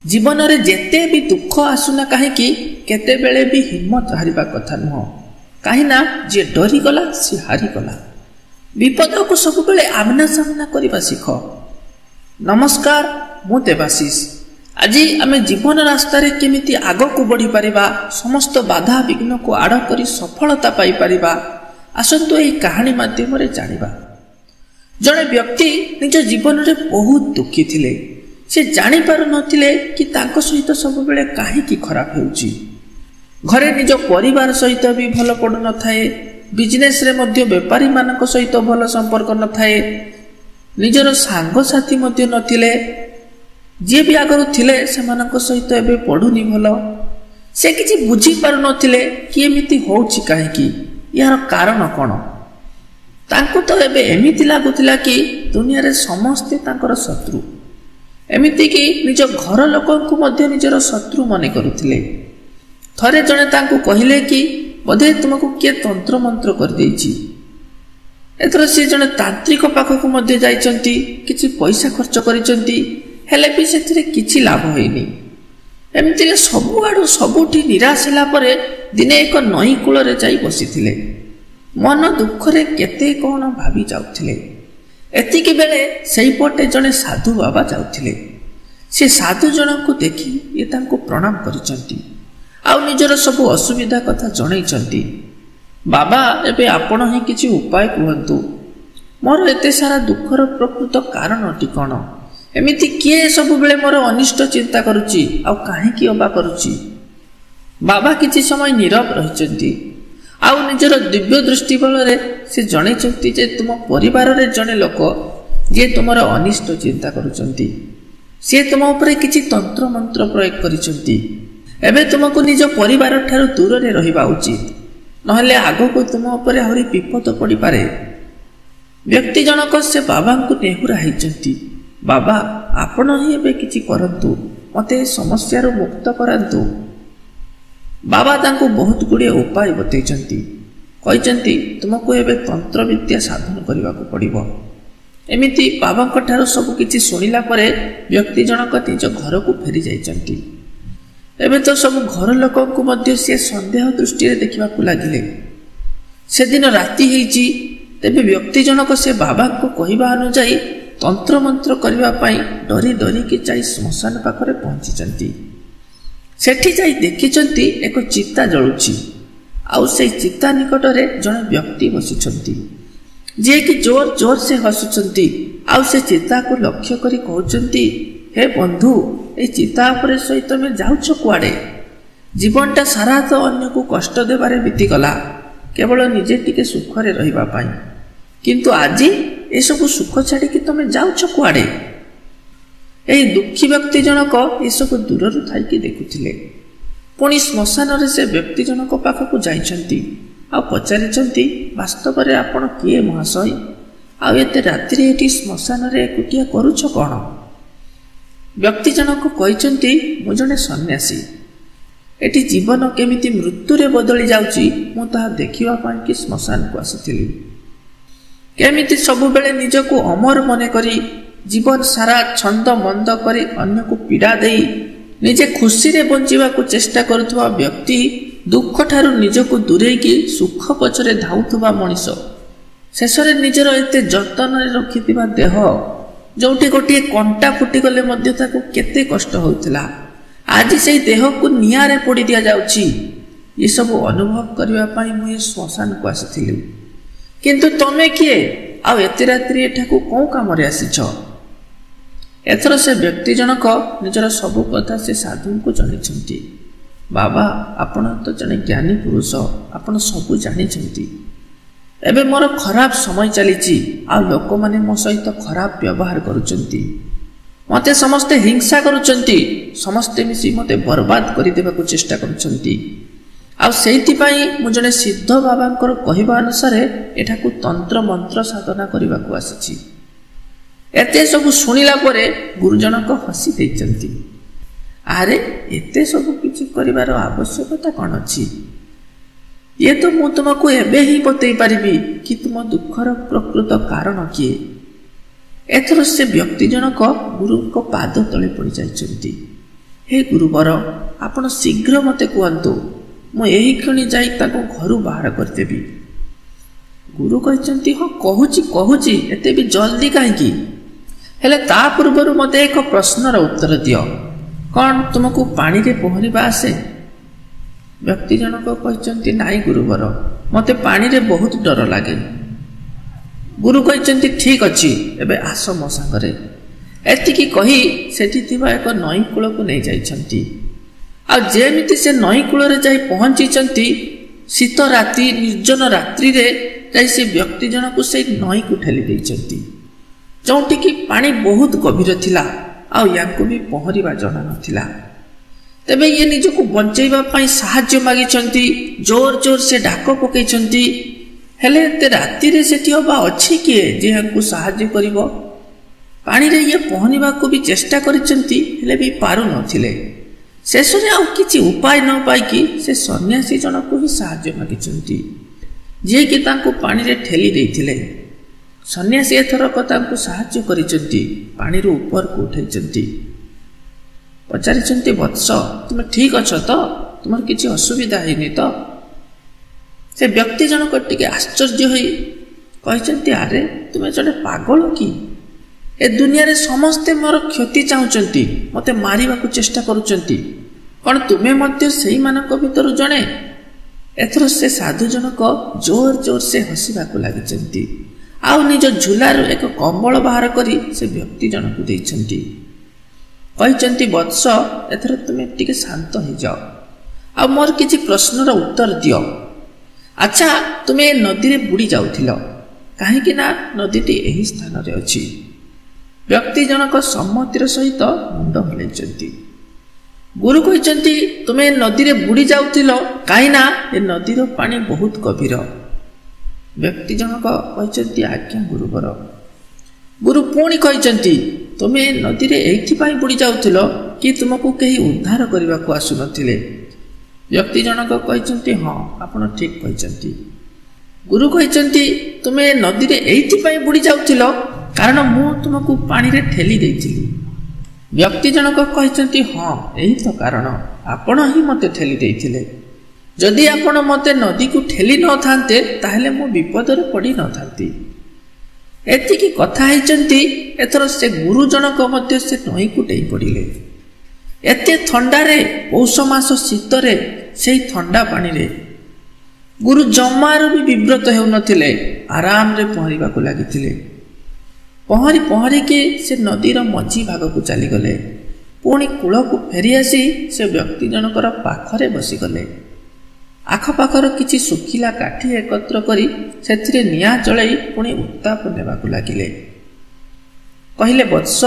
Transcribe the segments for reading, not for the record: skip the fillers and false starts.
जीवन में जेते भी दुख आसुना कहीं केतेबेले भी हिम्मत हारिबा कथा नुह कहीं जी डरीगला सी हारीगला विपद को सब बेले आमना सामना करने शिख। नमस्कार, मु देवाशीष। आज आम जीवन रास्ता केमिति आग को बढ़ी पारिबा, समस्त बाधा विघ्न को आड़ कर सफलता पाई पारिबा, आसंतु यही कहानी माध्यम जानिबा। जड़े व्यक्ति निज जीवन में बहुत दुखी थिले, से जानी पारु नथिले कि तांको सहित सब बेले काहेकि खराब हेउची। घरे निज परिवार सहित भी भल पड़ु न थाए, बिजनेस रे मध्य व्यापारी मानक सहित भल संपर्क न थाए, निजर सांग साथी मध्य नथिले, जे भी आगरु थिले सेमानक सहित एबे पडुनी भल। से किछि बुझी पारु नथिले कि एमिति होउची काहेकि, यार कारण कोन। तांको तो एबे एमिति लागुतिला कि दुनिया रे समस्ते तांकर शत्रु, एमिति कि निज घर लोकंकु मध्य निजर शत्रु मने करुथिले। थरे जणे तांको कहिले कि बोधे तुमको किए तंत्र मंत्र कर देइछि। एथर से जणे तांत्रिक पाखकु मध्य जाइचंती, किछि पैसा खर्च करिचंती, हेले भी सेथिरे किछि लाभ होइनी। एमिति के सबु आडु सबुठी निराश होला परे दिने एक नई कूल रे जाई बसिथिले। मन दुख रे केते कोन भाबी जाउथिले। एतिकी बेले सही पटे जणे साधु बाबा जाउथिले। से साधु जनक देखि ये तांको प्रणाम करिचंती, आउ निजर सबु असुविधा कथा जणैचंती। बाबा, एबे आपण ही किछि उपाय कहंतु, मोर एते सारा दुखर प्रकृत कारणटी कोन। एमिति किए सब बेले मोर अनिष्ट चिंता करुची, आउ काहेकि अबा करुची। बाबा किछि समय नीरव रहिचंती, आउ निजर दिव्य दृष्टि बल रे से जणैचंती जे तुम परिवार रे जणे लोक जे तुमर अनिष्ट चिंता करुचंती, से तुम ऊपर किछि तंत्र मंत्र प्रयोग करिचंती। एबे तुमको निज परिवार ठारू दूर रे रहिबा उचित, नहले आगो को तुम ऊपर आहुरी विपद पड़ी पारे। व्यक्ति जनक से बाबा को नेहुरा हैचंती, बाबा आपण ही एबे किछि करंतु, मते समस्या रो मुक्त करंतु। बाबा तांको बहुत गुड़े उपाय बतैचंती, कहिचंती तुमको एबे तंत्र विद्या साधन करने को पड़िबो। एमिति बाबा ठारो सब किछि सुनिला परे व्यक्ति जनक निज घर को फेरी जाइचंती। एबे तो सब घर लोकंकु मध्य से संदेह दृष्टि रे देखिबा को लागिले। से दिन राति हेची, तेबे व्यक्ति जनक से बाबा को कहिबा अनुଯାयी तंत्र मंत्र करबा पई डरी डरी के जाई श्मशान पाखरे पहुंचीचंती। सेठी जाई देखिचंती एक चिता जळुची, आउ से चिता निकट रे जणे व्यक्ति बसिचंती, जे कि जोर जोर से हसुचंती। आउ से चिता को लक्ष्य करी कहउचंती, हे बंधु, ए चिता उपरे सहित तमे जाउछ कुआडे? जीवनटा सारा तो अन्य को कष्ट देबारे बीती गला, केवल निजे टिके सुख रे रहिबा पई, किंतु आज ए सब सुख छाडी कि तमे जाउछ कुआडे? एही दुखी व्यक्ति जनक ए सब दूररु थाइकी देखुथिले। पुणी श्मशान रे से व्यक्ति जनक पाखकु जाइछंती, आ पचारिछंती, वास्तव रे आपण किए महाशय? आ एते राति रे एठी श्मशान रे एकुटिया करूछ कोन? व्यक्ति जनक कहिछंती, मु जणे सन्यासी, एठी जीवन केमिति मृत्यु रे बदली जाउची मु ताहा देखिबा पई कि श्मशान को आसिथिली। केमिति सब बेले निजको अमर मने करी जीवन सारा छंद मंद करी अन्य को पीड़ा देई निजे खुशी रे बंचिबा को चेष्टा करुथुवा व्यक्ति दुख ठारू निजको दूरेई की सुख पछरे धाउथुवा मनीष शेषरे निजर एते जतन रे रखिथिबा देह जोठी गोटिए कंटा फुटी गले मध्य ताको केते कष्ट होउथिला, आज सेही देह को निया रे पोड़ी दिया जाउची। ये सब अनुभव करबा पई मु श्मशान को आसिथिली। किंतु तमे किए? आ एते रात्रि एठाकू कोन काम रे आसीछ? एथर से व्यक्ति जनक निजर सबु कथा से साधु को जणैछंती। बाबा, आपण तो जने ज्ञानी पुरुष, आपण सबु जानिछंती। एबे मोर खराब समय चलीची, आ लोक माने मो सहित खराब व्यवहार करुचंती, मते समस्ते हिंसा करुचंती, समस्ते मिसी मते बर्बाद करि देबा को चेष्टा करुचंती। आ सेहिति पई मु जने सिद्ध बाबांकर कहिबा अनुसार एठाकू तंत्र मंत्र साधना करबा को आसीची। एते सब सुनिला परे गुरुजनक हसी देइचंती, आरे एते सब किछि करिवार आवश्यकता कोन अछि? ये तो मु तुमको एबे ही बतई पारिबी कि तुम दुखर प्रकृत कारण किए। एथर से व्यक्ति जनक गुरु को पाद तले पड़ जाइछंती। ହେ ଗୁରୁବର, ଆପଣ ଶୀଘ୍ର ମୋତେ କୁହନ୍ତୁ, ମୁଁ ଏହି କ୍ଷଣି ଯାଇ ତାକୁ ଘରୁ ବାହାର କରିଦେବି। ଗୁରୁ କହିଛନ୍ତି, ହଁ କହୁଛି, ଏତେ ବି ଜଲ୍ଦି କାହିଁକି? ହେଲେ ତା ପୂର୍ବରୁ ମୋତେ ଏକ ପ୍ରଶ୍ନର ଉତ୍ତର ଦିଅ, କ'ଣ ତୁମକୁ ପାଣିରେ ପହଁରିବା ଆସେ? ବ୍ୟକ୍ତି ଜଣକ କହିଛନ୍ତି, ନାଇଁ ଗୁରୁବର, ମୋତେ ପାଣିରେ ବହୁତ ଡର ଲାଗେ। ଗୁରୁ କହିଛନ୍ତି, ଠିକ୍ ଅଛି, ଏବେ ଆସ ମୋ ସାଙ୍ଗରେ। ଏତିକି କହି ସେଠି ଥିବା ଏକ ନଈ କୂଳକୁ ନେଇଯାଇଛନ୍ତି। ଆଉ ଯେମିତି ସେ ନଈ କୂଳରେ ଯାଇ ପହଞ୍ଚିଛନ୍ତି, ଶୀତ ରାତି, ନିର୍ଜନ ରାତ୍ରିରେ ଯାଇ ସେ ବ୍ୟକ୍ତି ଜଣକୁ ସେଇ ନଈକୁ ଠେଲି ଦେଇଛନ୍ତି, ଯେଉଁଠିକି ପାଣି ବହୁତ ଗଭୀର ଥିଲା, ଆଉ ୟାଙ୍କୁ ବି ପହଁରିବା ଜଣା ନଥିଲା। ତେବେ ଇଏ ନିଜକୁ ବଞ୍ଚେଇବା ପାଇଁ ସାହାଯ୍ୟ ମାଗିଛନ୍ତି, ଜୋର ସେ ଡାକ ପକାଇଛନ୍ତି। ହେଲେ ଏତେ ରାତିରେ ସେଠି ଅବା ଅଛି କିଏ ଯେ ୟାଙ୍କୁ ସାହାଯ୍ୟ କରିବ? ପାଣିରେ ଇଏ ପହଁରିବାକୁ ବି ଚେଷ୍ଟା କରିଛନ୍ତି, ହେଲେ ବି ପାରୁନଥିଲେ। ଶେଷରେ ଆଉ କିଛି ଉପାୟ ନ ପାଇକି ସେ ସନ୍ନ୍ୟାସୀ ଜଣକୁ ହିଁ ସାହାଯ୍ୟ ମାଗିଛନ୍ତି, ଯିଏକି ତାଙ୍କୁ ପାଣିରେ ଠେଲି ଦେଇଥିଲେ। ସନ୍ନ୍ୟାସୀ ଏଥରକ ତାଙ୍କୁ ସାହାଯ୍ୟ କରିଛନ୍ତି, ପାଣିରୁ ଉପରକୁ ଉଠାଇଛନ୍ତି। ପଚାରିଛନ୍ତି, ବତ୍ସ, ତୁମେ ଠିକ୍ ଅଛ ତ? ତୁମର କିଛି ଅସୁବିଧା ହେଇନି ତ? ସେ ବ୍ୟକ୍ତି ଜଣକ ଟିକେ ଆଶ୍ଚର୍ଯ୍ୟ ହୋଇ କହିଛନ୍ତି, ଆରେ ତୁମେ ଜଣେ ପାଗଳ କି? ଏ ଦୁନିଆରେ ସମସ୍ତେ ମୋର କ୍ଷତି ଚାହୁଁଛନ୍ତି, ମୋତେ ମାରିବାକୁ ଚେଷ୍ଟା କରୁଛନ୍ତି, କ'ଣ ତୁମେ ମଧ୍ୟ ସେଇମାନଙ୍କ ଭିତରୁ ଜଣେ? ଏଥର ସେ ସାଧୁ ଜଣକ ଜୋର ସେ ହସିବାକୁ ଲାଗିଛନ୍ତି, ଆଉ ନିଜ ଝୁଲାରୁ ଏକ କମ୍ବଳ ବାହାର କରି ସେ ବ୍ୟକ୍ତି ଜଣକୁ ଦେଇଛନ୍ତି। କହିଛନ୍ତି, ବତ୍ସ, ଏଥର ତୁମେ ଟିକେ ଶାନ୍ତ ହେଇଯାଅ, ଆଉ ମୋର କିଛି ପ୍ରଶ୍ନର ଉତ୍ତର ଦିଅ। ଆଚ୍ଛା, ତୁମେ ଏ ନଦୀରେ ବୁଡ଼ି ଯାଉଥିଲ କାହିଁକି? ନା ନଦୀଟି ଏହି ସ୍ଥାନରେ ଅଛି। ବ୍ୟକ୍ତି ଜଣକ ସମ୍ମତିର ସହିତ ମୁଣ୍ଡ ହଲେଇଛନ୍ତି। ଗୁରୁ କହିଛନ୍ତି, ତୁମେ ଏ ନଦୀରେ ବୁଡ଼ି ଯାଉଥିଲ କାହିଁକି ନା ଏ ନଦୀର ପାଣି ବହୁତ ଗଭୀର। ବ୍ୟକ୍ତି ଜଣକ କହିଛନ୍ତି, ଆଜ୍ଞା ଗୁରୁବର। ଗୁରୁ ପୁଣି କହିଛନ୍ତି, ତୁମେ ଏ ନଦୀରେ ଏଇଥିପାଇଁ ବୁଡ଼ି ଯାଉଥିଲ କି ତୁମକୁ କେହି ଉଦ୍ଧାର କରିବାକୁ ଆସୁନଥିଲେ? ବ୍ୟକ୍ତି ଜଣକ କହିଛନ୍ତି, ହଁ, ଆପଣ ଠିକ୍ କହିଛନ୍ତି। ଗୁରୁ କହିଛନ୍ତି, ତୁମେ ଏ ନଦୀରେ ଏଇଥିପାଇଁ ବୁଡ଼ି ଯାଉଥିଲ କାରଣ ମୁଁ ତୁମକୁ ପାଣିରେ ଠେଲି ଦେଇଥିଲି। ବ୍ୟକ୍ତି ଜଣକ କହିଛନ୍ତି, ହଁ, ଏହି ତ କାରଣ, ଆପଣ ହିଁ ମୋତେ ଠେଲି ଦେଇଥିଲେ। ଯଦି ଆପଣ ମୋତେ ନଦୀକୁ ଠେଲି ନଥାନ୍ତେ ତାହେଲେ ମୁଁ ବିପଦରେ ପଡ଼ିନଥାନ୍ତି। ଏତିକି କଥା ହେଇଛନ୍ତି, ଏଥର ସେ ଗୁରୁ ଜଣକ ମଧ୍ୟ ସେ ନଈକୁ ଡେଇଁ ପଡ଼ିଲେ। ଏତେ ଥଣ୍ଡାରେ, ପୌଷ ମାସ ଶୀତରେ, ସେଇ ଥଣ୍ଡା ପାଣିରେ ଗୁରୁ ଜମାରୁ ବି ବିବ୍ରତ ହେଉନଥିଲେ, ଆରାମରେ ପହଁରିବାକୁ ଲାଗିଥିଲେ। ପହଁରିକି ସେ ନଦୀର ମଝି ଭାଗକୁ ଚାଲିଗଲେ। ପୁଣି କୂଳକୁ ଫେରିଆସି ସେ ବ୍ୟକ୍ତି ଜଣକର ପାଖରେ ବସିଗଲେ। ଆଖପାଖର କିଛି ଶୁଖିଲା କାଠି ଏକତ୍ର କରି ସେଥିରେ ନିଆଁ ଜଳାଇ ପୁଣି ଉତ୍ତାପ ନେବାକୁ ଲାଗିଲେ। କହିଲେ, ବତ୍ସ,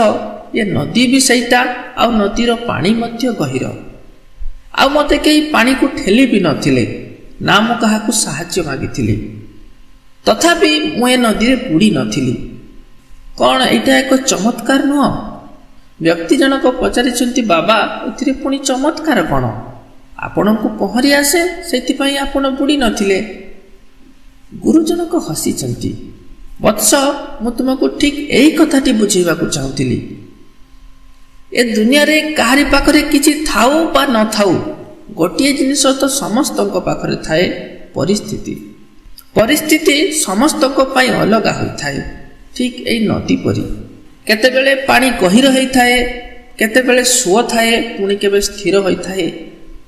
ଏ ନଦୀ ବି ସେଇଟା, ଆଉ ନଦୀର ପାଣି ମଧ୍ୟ ଗହୀର। ଆଉ ମୋତେ କେହି ପାଣିକୁ ଠେଲି ବି ନଥିଲେ, ନା ମୁଁ କାହାକୁ ସାହାଯ୍ୟ ମାଗିଥିଲି। ତଥାପି ମୁଁ ଏ ନଦୀରେ ବୁଡ଼ି ନଥିଲି। କ'ଣ ଏଇଟା ଏକ ଚମତ୍କାର ନୁହଁ? ବ୍ୟକ୍ତି ଜଣକ ପଚାରିଛନ୍ତି, ବାବା, ଏଥିରେ ପୁଣି ଚମତ୍କାର କ'ଣ? ଆପଣଙ୍କୁ ପହଁରି ଆସେ, ସେଥିପାଇଁ ଆପଣ ବୁଡ଼ି ନଥିଲେ। ଗୁରୁ ଜଣକ ହସିଛନ୍ତି। ବତ୍ସ, ମୁଁ ତୁମକୁ ଠିକ୍ ଏଇ କଥାଟି ବୁଝେଇବାକୁ ଚାହୁଁଥିଲି। ଏ ଦୁନିଆରେ କାହାରି ପାଖରେ କିଛି ଥାଉ ବା ନଥାଉ, ଗୋଟିଏ ଜିନିଷ ତ ସମସ୍ତଙ୍କ ପାଖରେ ଥାଏ, ପରିସ୍ଥିତି। ପରିସ୍ଥିତି ସମସ୍ତଙ୍କ ପାଇଁ ଅଲଗା ହୋଇଥାଏ, ଠିକ୍ ଏଇ ନଦୀ ପରି। କେତେବେଳେ ପାଣି ଗହୀର ହୋଇଥାଏ, କେତେବେଳେ ସୁଅ ଥାଏ, ପୁଣି କେବେ ସ୍ଥିର ହୋଇଥାଏ,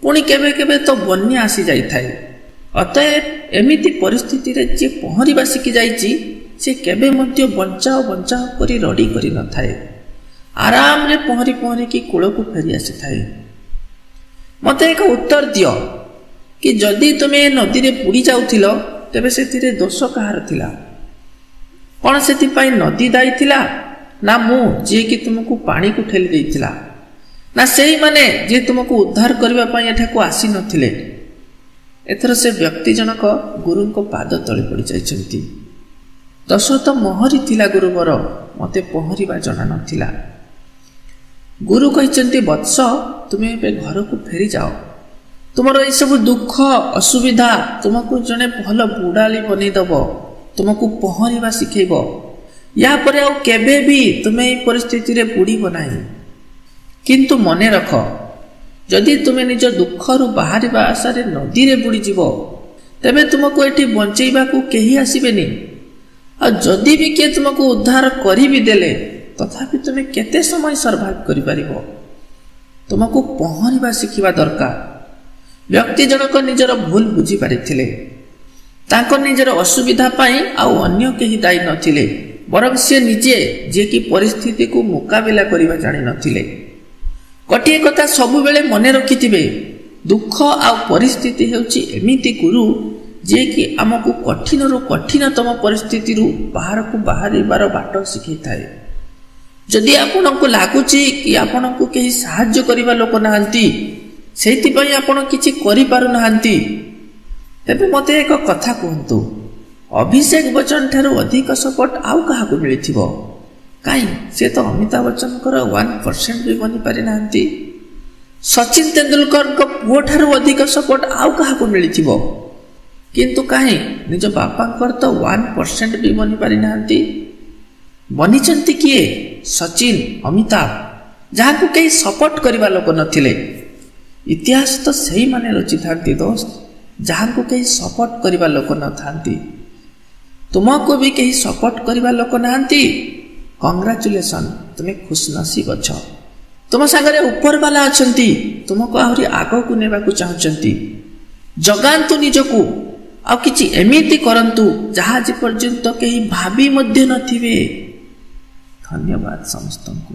ପୁଣି କେବେ କେବେ ତ ବନ୍ୟା ଆସିଯାଇଥାଏ। ଅତଏବ ଏମିତି ପରିସ୍ଥିତିରେ ଯିଏ ପହଁରିବା ଶିଖି ଯାଇଛି, ସେ କେବେ ମଧ୍ୟ ବଞ୍ଚାଅ କରି ରଡ଼ି କରିନଥାଏ। ଆରାମରେ ପହଁରିକି କୂଳକୁ ଫେରି ଆସିଥାଏ। ମୋତେ ଏକ ଉତ୍ତର ଦିଅ କି ଯଦି ତୁମେ ଏ ନଦୀରେ ବୁଡ଼ି ଯାଉଥିଲ, ତେବେ ସେଥିରେ ଦୋଷ କାହାର ଥିଲା? କ'ଣ ସେଥିପାଇଁ ନଦୀ ଦାୟୀ ଥିଲା, ନା ମୁଁ ଯିଏକି ତୁମକୁ ପାଣିକୁ ଠେଲି ଦେଇଥିଲା, ନା ସେଇମାନେ ଯିଏ ତୁମକୁ ଉଦ୍ଧାର କରିବା ପାଇଁ ଏଠାକୁ ଆସିନଥିଲେ? ଏଥର ସେ ବ୍ୟକ୍ତି ଜଣକ ଗୁରୁଙ୍କ ପାଦ ତଳେ ପଡ଼ିଯାଇଛନ୍ତି। ଦୋଷ ତ ମୋହରି ଥିଲା ଗୁରୁବର, ମୋତେ ପହଁରିବା ଜଣା ନଥିଲା। ଗୁରୁ କହିଛନ୍ତି, ବତ୍ସ, ତୁମେ ଏବେ ଘରକୁ ଫେରିଯାଅ। ତୁମର ଏସବୁ ଦୁଃଖ ଅସୁବିଧା ତୁମକୁ ଜଣେ ଭଲ ବୁଡ଼ାଳି ବନେଇଦେବ, ତୁମକୁ ପହଁରିବା ଶିଖେଇବ। ୟା ପରେ ଆଉ କେବେ ବି ତୁମେ ଏହି ପରିସ୍ଥିତିରେ ବୁଡ଼ିବ ନାହିଁ। କିନ୍ତୁ ମନେ ରଖ, ଯଦି ତୁମେ ନିଜ ଦୁଃଖରୁ ବାହାରିବା ଆଶାରେ ନଦୀରେ ବୁଡ଼ିଯିବ ତେବେ ତୁମକୁ ଏଠି ବଞ୍ଚେଇବାକୁ କେହି ଆସିବେନି। ଆଉ ଯଦି ବି କିଏ ତୁମକୁ ଉଦ୍ଧାର କରିବି ଦେଲେ ତଥାପି ତୁମେ କେତେ ସମୟ ସର୍ଭାଇଭ୍ କରିପାରିବ? ତୁମକୁ ପହଁରିବା ଶିଖିବା ଦରକାର। ବ୍ୟକ୍ତି ଜଣକ ନିଜର ଭୁଲ ବୁଝିପାରିଥିଲେ। ତାଙ୍କ ନିଜର ଅସୁବିଧା ପାଇଁ ଆଉ ଅନ୍ୟ କେହି ଦାୟୀ ନଥିଲେ, ବରଂ ସେ ନିଜେ, ଯିଏକି ପରିସ୍ଥିତିକୁ ମୁକାବିଲା କରିବା ଜାଣିନଥିଲେ। ଗୋଟିଏ କଥା ସବୁବେଳେ ମନେ ରଖିଥିବେ, ଦୁଃଖ ଆଉ ପରିସ୍ଥିତି ହେଉଛି ଏମିତି ଗୁରୁ ଯିଏକି ଆମକୁ କଠିନରୁ କଠିନତମ ପରିସ୍ଥିତିରୁ ବାହାରକୁ ବାହାରିବାର ବାଟ ଶିଖାଇଥାଏ। ଯଦି ଆପଣଙ୍କୁ ଲାଗୁଛି କି ଆପଣଙ୍କୁ କେହି ସାହାଯ୍ୟ କରିବା ଲୋକ ନାହାନ୍ତି, ସେଇଥିପାଇଁ ଆପଣ କିଛି କରିପାରୁନାହାନ୍ତି, ତେବେ ମୋତେ ଏକ କଥା କୁହନ୍ତୁ, ଅଭିଷେକ ବଚ୍ଚନ ଠାରୁ ଅଧିକ ସପୋର୍ଟ ଆଉ କାହାକୁ ମିଳିଥିବ? କାହିଁ, ସେ ତ ଅମିତାଭ ବଚ୍ଚନଙ୍କର 1% ବି ବନିପାରି ନାହାନ୍ତି। ସଚିନ ତେନ୍ଦୁଲକରଙ୍କ ପୁଅ ଠାରୁ ଅଧିକ ସପୋର୍ଟ ଆଉ କାହାକୁ ମିଳିଥିବ? କିନ୍ତୁ କାହିଁ, ନିଜ ବାପାଙ୍କର ତ 1% ବି ବନିପାରି ନାହାନ୍ତି। ବନିଛନ୍ତି କିଏ? ସଚିନ, ଅମିତାଭ, ଯାହାକୁ କେହି ସପୋର୍ଟ କରିବା ଲୋକ ନଥିଲେ। ଇତିହାସ ତ ସେଇମାନେ ରଚିଥାନ୍ତି ଦୋସ୍ତ, ଯାହାଙ୍କୁ କେହି ସପୋର୍ଟ କରିବା ଲୋକ ନଥାନ୍ତି। ତୁମକୁ ବି କେହି ସପୋର୍ଟ କରିବା ଲୋକ ନାହାନ୍ତି? କଂଗ୍ରାଚୁଲେସନ, ତୁମେ ଖୁସନସିବ ଅଛ। ତୁମ ସାଙ୍ଗରେ ଉପରବାଲା ଅଛନ୍ତି, ତୁମକୁ ଆହୁରି ଆଗକୁ ନେବାକୁ ଚାହୁଁଛନ୍ତି। ଜଗାନ୍ତୁ ନିଜକୁ, ଆଉ କିଛି ଏମିତି କରନ୍ତୁ ଯାହା ଆଜି ପର୍ଯ୍ୟନ୍ତ କେହି ଭାବି ମଧ୍ୟ ନଥିବେ। ଧନ୍ୟବାଦ ସମସ୍ତଙ୍କୁ।